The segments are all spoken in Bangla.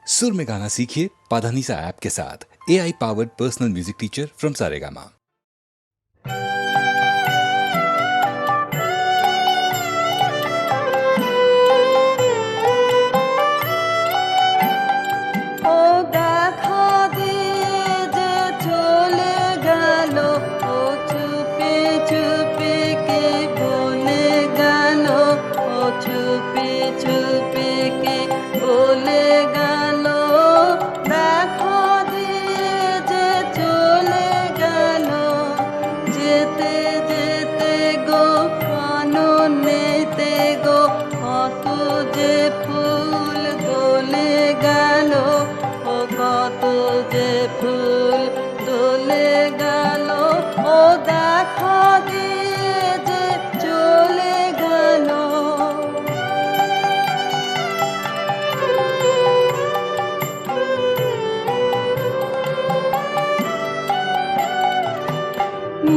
सुर में गाना सीखिए पाधानीसा ऐप के साथ। AI powered personal music teacher from Saregama.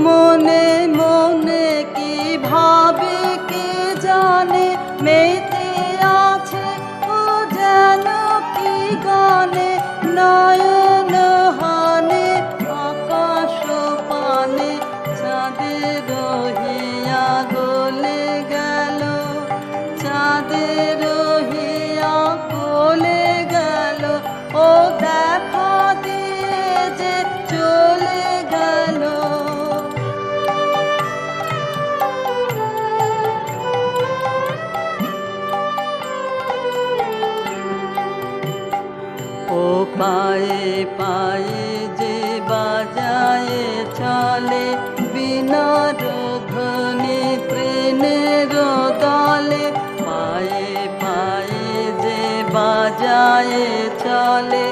মনে মনে কি ভাবে কে জানে, মেতে আছে ও যেন কি গানে, নয়ন হানে আকাশ পানে চাঁদের রহিয়া গলে গেল, চাঁদের রহিয়া গলে গেল, ও দেখা দিয়ে যে চলে গেল। ও পায়ে পায়ে যে বাজায় চলে, বিনার ধ্বনি তৃণের দলে, পায়ে পায়ে যে বাজায় চলে,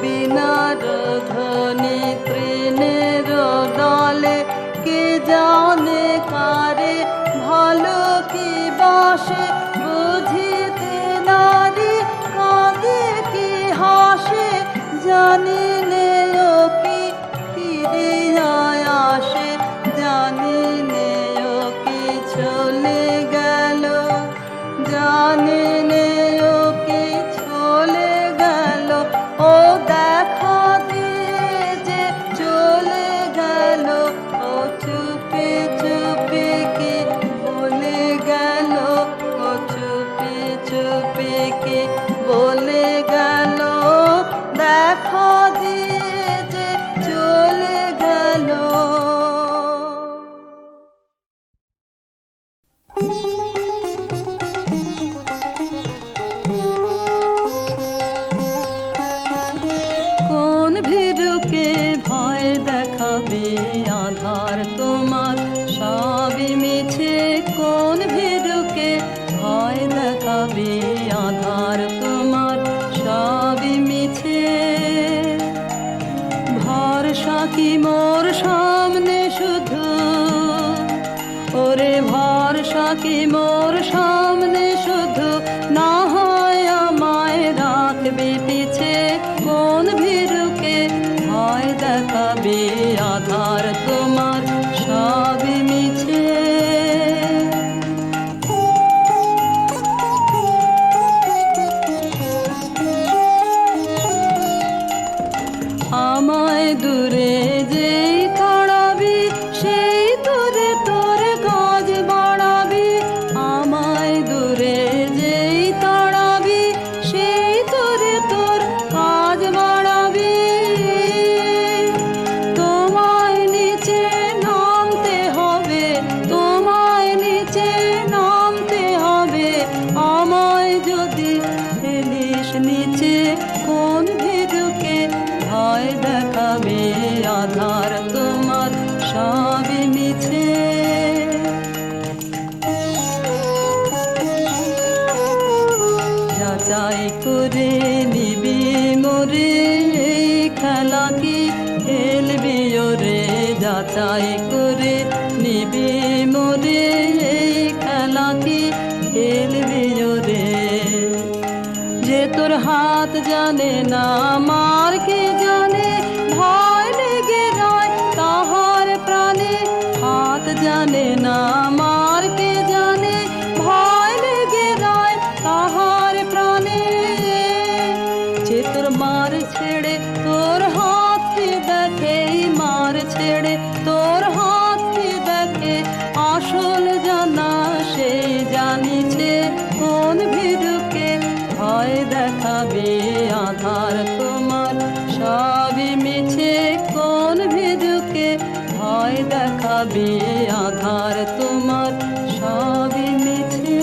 বিনার ধ্বনি তৃণের দলে, কে জানে কারে ভালো কি বাসে, বুঝিতে নারী কাঁদে কি হাসে, জানি নে ও কি ফিরিয়া আসে, জানি নে ও কি চলে গেল, জানি নে ও কি চলে গেল, ও দেখা দিয়ে যে চলে গেল, ও চুপি চুপি কি বলে গেল, ও চুপি চুপি কি বলে গেল, দেখা দিয়ে যে চলে গেল। কোন ভীরুকে ভয় দেখাবে আধার তোমার, সবই মিছে। কোন ভীরুকে ভয় দেখাবে আধার তোমার, সবই মিছে। ভরসা কি মোর সামনে শুধু, ওরে ভরসা কি মোর সামনে শুধু, না হয় আমায় রাখবে পিছে। কোন ভীরুকে ভয় দেখাবে আধার তোমার, সবই মিছে। আমায় দূরে যেই তাড়াবি, সেই দূরে তোর কাজ বাড়াবি। আমায় দূরে যেই তাড়াবি, সেই দূরে তোর কাজ বাড়াবি। তোমায় নিচে নামতে হবে, তোমায় নিচে নামতে হবে, আমায় যদি ফেলিস নিচে। কোন ভীরুকে ভয় দেখাবে আধার তোমার, সবই মিছে। যাচাই করে নিবি মোরে, এই খেলা কি খেলবি ওরে, যাচাই করে নিবি মোরে, এই খেলা কি খেলবি ওরে। যে তোর হাত জানে না মার কে জানে, ভয় লেগে রয় তাহার প্রাণে। হাত জানে না মার কে জানে, ভয় লেগে রয় তাহার প্রাণে। যে তোর ছেড়ে তোর হাতটি দেখে মার ছেড়ে তোর হাতটি দেখে আসল জানা সেই জানিছে কোন ভীরুকে ভয় দেখাবে আধার তোমার সবই মিছে কোন ভীরুকে ভয় দেখাবে আধার তোমার সবই মিছে।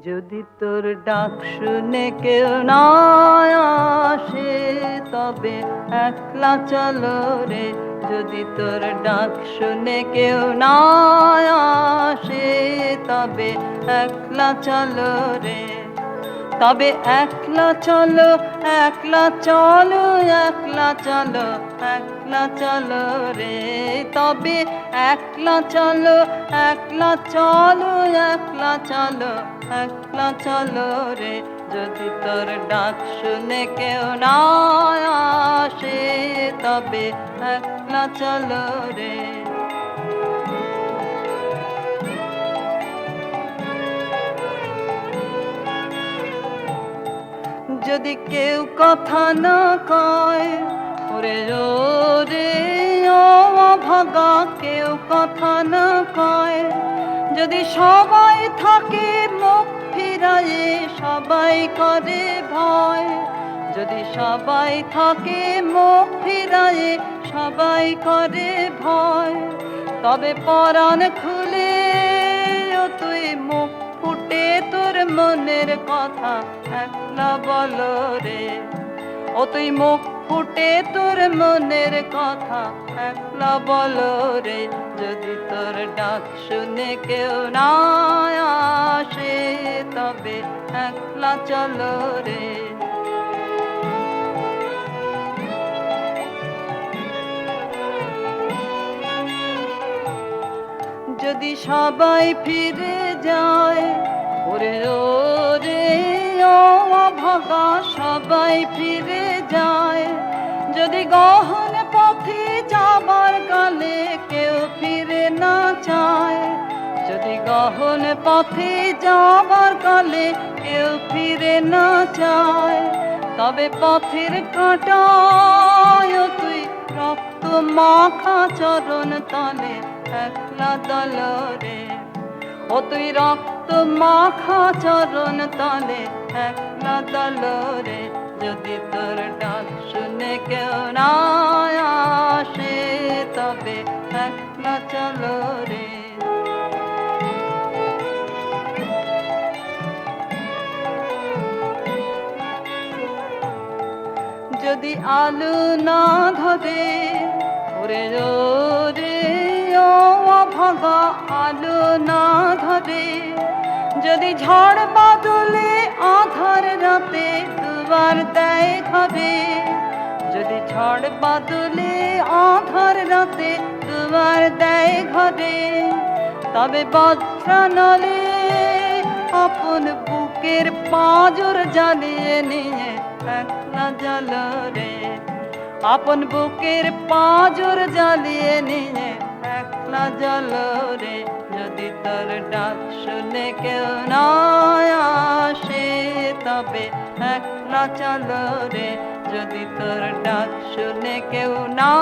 যদি তোর ডাক শুনে কেউ না আসে তবে একলা চলো রে, যদি তোর ডাক শুনে কেউ না আসে তবে একলা চলো রে, তবে একলা চলো একলা চলো একলা চলো একলা চলো রে, তবে একলা চলো একলা চলো একলা চলো একলা চলো রে, যদি তোর ডাক শুনে কেউ না আসে তবে একলা চলো রে। যদি কেউ কথা না কয় ওরে ওরে ও ভাগা, কেউ কথা না কয়, যদি সবাই থাকে মুখ ফিরায়ে সবাই করে ভয়, যদি সবাই থাকে মুখ ফিরায়ে সবাই করে ভয়, তবে পরাণ খুলে ও তুই মুখ ফুটে তোর মনের কথা একলা বলো রে, ও তুই মুখ ফুটে তোর মনের কথা একলা বলো রে, যদি তোর ডাক শুনে কেউ না আসে তবে একলা চলো রে। যদি সবাই ফিরে যায় ওরে ওরে ও ভাগা, সবাই ফিরে যায়, যদি গহন পথে যাবার কালে কেউ ফিরে না চায়, যদি গহন পথে যাবার কালে কেউ ফিরে না চায়, তবে পথের কাঁটায় তুই রক্ত মাখা চরণ তলে একলা দল রে, ও তুই রক্ত মাখা চরণ তলে একলা দল রে, যদি তোর ডাক শুনে কেউ না আসে তবে একলা চলো রে। যদি আলো না ধরে ওরে ওরে ও ভাগা, আলো না ধরে, যদি ঝড় বাদলে আধার রাতে দুয়ার দেয় ঘরে, যদি ঝড় বাদলে আধার রাতে দুয়ার দেয় ঘরে, তবে বজ্রানলে আপন বুকের পাঁজর জ্বালিয়ে নিয়ে একলা জ্বালো রে, আপন বুকের পাঁজর জ্বালিয়ে নিয়ে একলা জ্বালো রে, যদি তোর ডাক শুনে কেউ না আসে তবে একলা চলো রে, যদি তোর ডাক শুনে কেউ না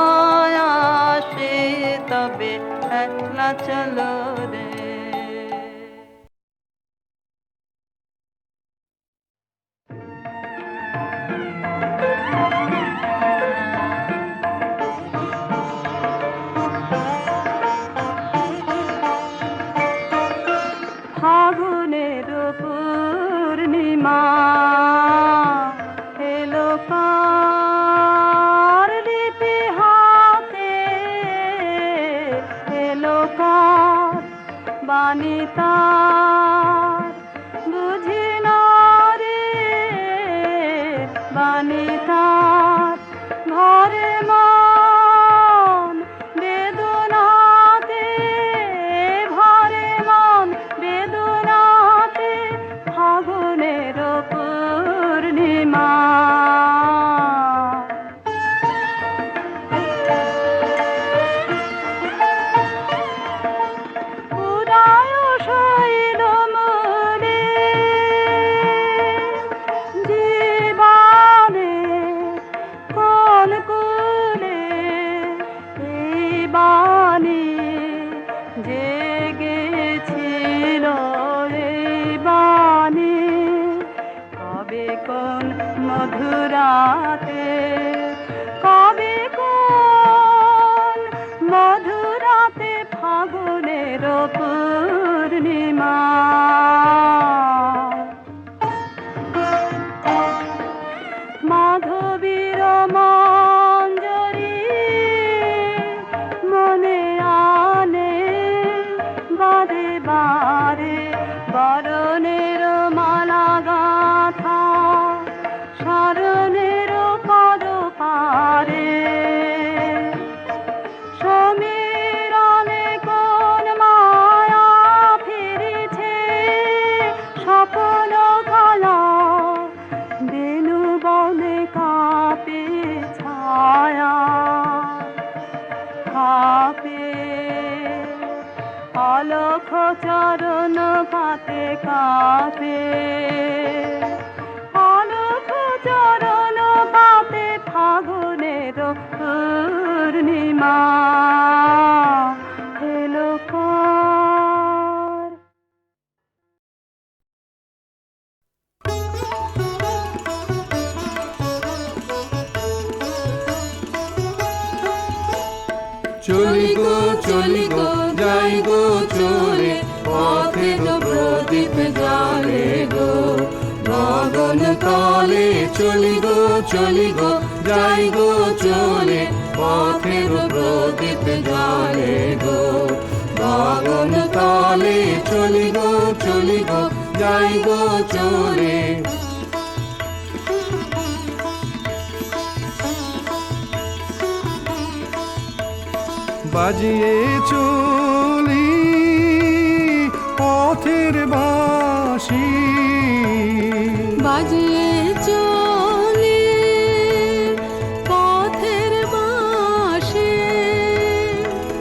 আসে তবে একলা চলো রে। ফাগুনের পূর্ণিমা এলো কার লিপি হাতে, এলো কার বাণী তার বুঝি না রে, বাণী তার ঘরে মন বেদনাতে, ভরে মন বেদনাতে, ফাগুনের পূর্ণিমা মধুরাতে কবে কোন মধুরাতে ফাগুনের পূর্ণিমা মাধবীর মঞ্জরি মনে আনে বারে বারে বরণের মালা গাথা শরণের পদ পারে সমীরণে কোন মায়া ফিরেছে স্বপ্ন কালা বেনু বনে কাপে ছায়া কাপে অলখ চরণ পাতে কাপে অলখ চরণ পাতে ফাগুনের পূর্ণিমা এলো কার চলি গো যাই গো চলে পথে গো প্রদীপ জালে গো গগন তলে চলি গো যাই গো চলে পথে গো প্রদীপ জালে গো গগন তলে চলি গো যাই গো চলে বাজিয়ে চলি পথের বাঁশি বাজিয়ে চলি পথের বাঁশি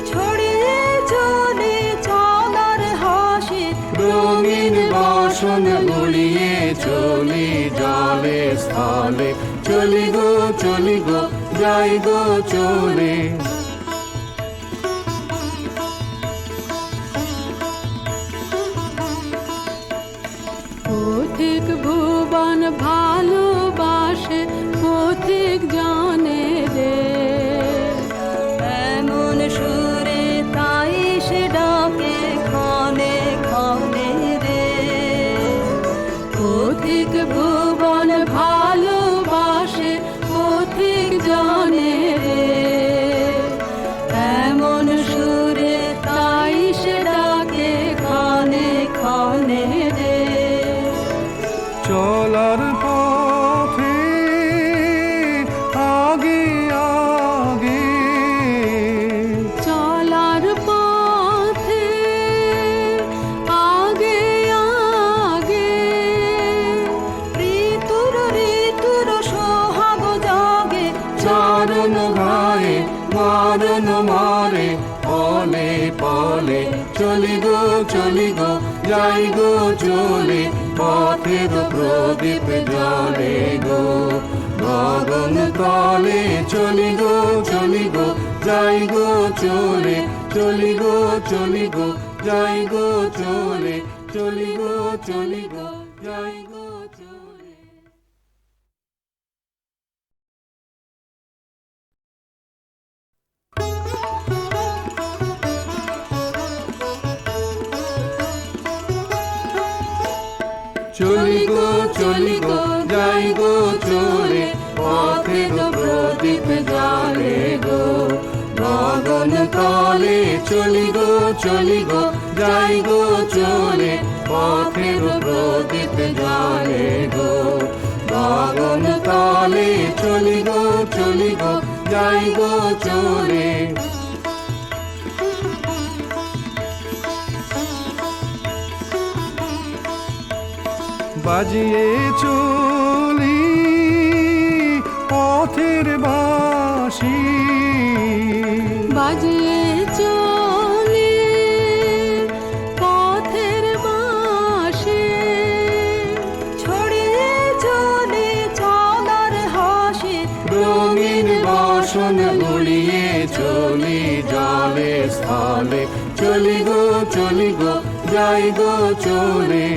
ছড়িয়ে চলি চলার হাসি রঙিন বাসন গুলিয়ে চলি জলে স্থলে চলি গো যাই গো চলে পথিক ভুবন ভালোবাসে পথিক জানে রে এমন সুরে তাই সে ডাকে ক্ষণে ক্ষণে রে পথিক ভুবন ভালোবাসে পথিক জানে রে এমন সুরে তাই সে ডাকে ক্ষণে ক্ষণে রে চলার পথে আগে আগে চলার পথে আগে আগে ঋতুর সোহাগ জাগে চরণ গায়ে মারণ মারে পলে পলে চলি গো যাই গো চলে পথের প্রদীপ জলে গো গগন তলে চলি গো যাই গো চলে চলি গো যাই গো চলে চলি গো যাই গো চলে চলি গো যাই গো চলে পথে গো প্রদীপ জালে গো গগন তলে চলি গো যাই গো চলে পথে গো প্রদীপ জালে গো গগন তলে চলি গো যাই গো চলে বাজিয়ে চলি পথের বাঁশি বাজিয়ে চলি পথের বাঁশি ছড়িয়ে চলি চলার হাসি রঙিন বাসন গুলিয়ে চলি জলে স্থলে চলি গো যাই গো চলে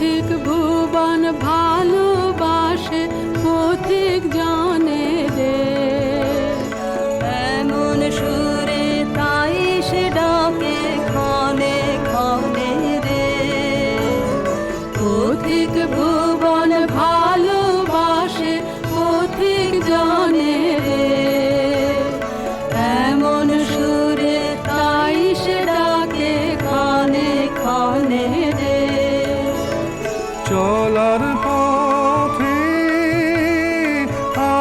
পথিক ভুবন ভালোবাসে পথিক জানে রে এমন সুরে তাই সে ডাকে ক্ষণে ক্ষণে রে পথিক ভুবন ভালোবাসে পথিক জানে রে এমন সুরে তাই সে ডাকে ক্ষণে ক্ষণে রে চলার পথে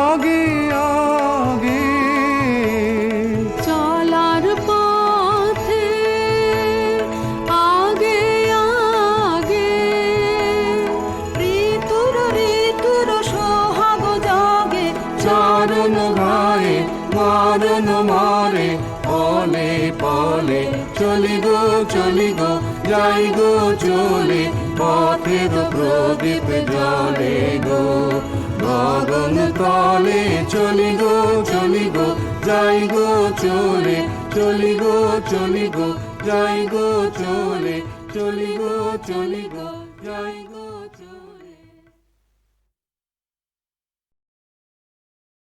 আগে আগে চলার পথে আগে আগে ঋতুর ঋতুর সোহাগ জাগে চরণ গায়ে মারণ মারে পলে পলে চলি গো যাই গো চলে পথের প্রদীপ জলে গো গগন তলে চলি গো যাই গো চলে চলি গো যাই গো চলে চলি গো যাই গো